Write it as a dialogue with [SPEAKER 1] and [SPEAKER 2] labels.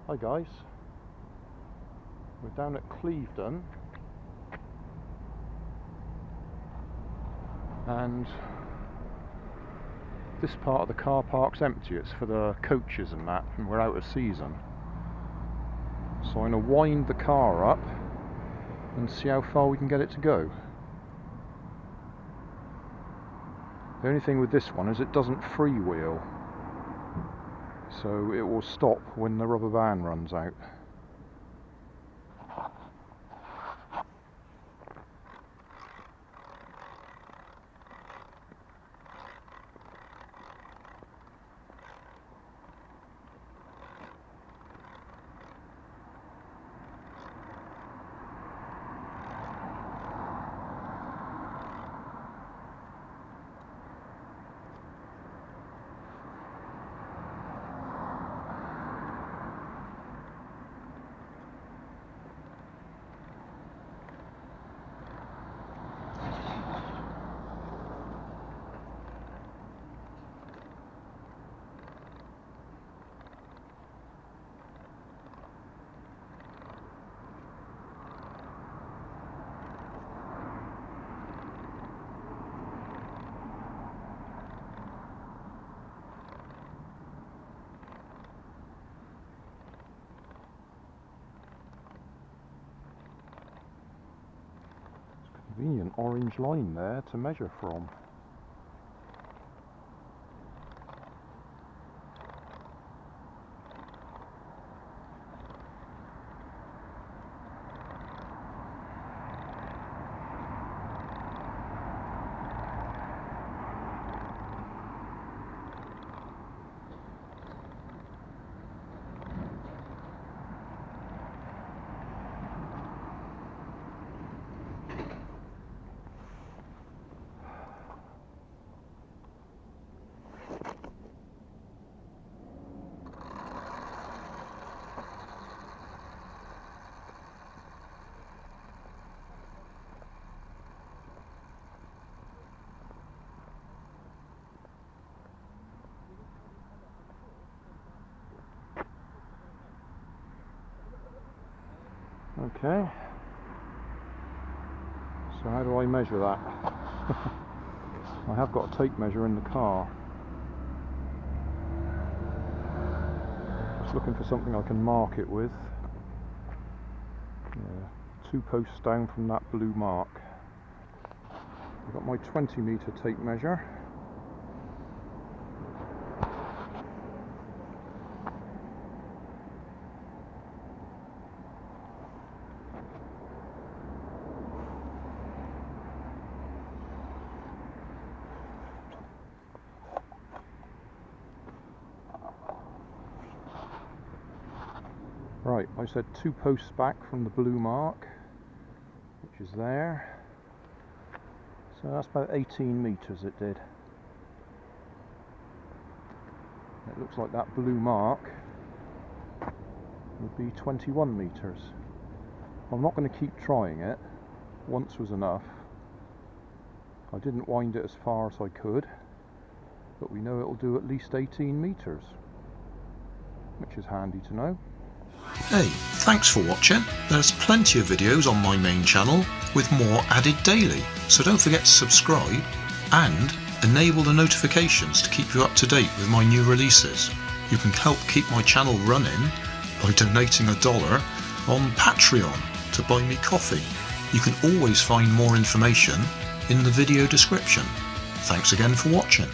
[SPEAKER 1] Hi guys, we're down at Clevedon and this part of the car park's empty. It's for the coaches and that, and we're out of season. So I'm going to wind the car up and see how far we can get it to go. The only thing with this one is it doesn't freewheel, so it will stop when the rubber band runs out. Convenient orange line there to measure from. Okay, so how do I measure that? I have got a tape measure in the car. Just looking for something I can mark it with. Yeah, 2 posts down from that blue mark. I've got my 20-metre tape measure. Right, I said 2 posts back from the blue mark, which is there. So that's about 18 metres it did. It looks like that blue mark would be 21 metres. I'm not going to keep trying it. Once was enough. I didn't wind it as far as I could, but we know it'll do at least 18 metres, which is handy to know.
[SPEAKER 2] Hey, thanks for watching. There's plenty of videos on my main channel with more added daily, so don't forget to subscribe and enable the notifications to keep you up to date with my new releases. You can help keep my channel running by donating $1 on Patreon to buy me coffee. You can always find more information in the video description. Thanks again for watching.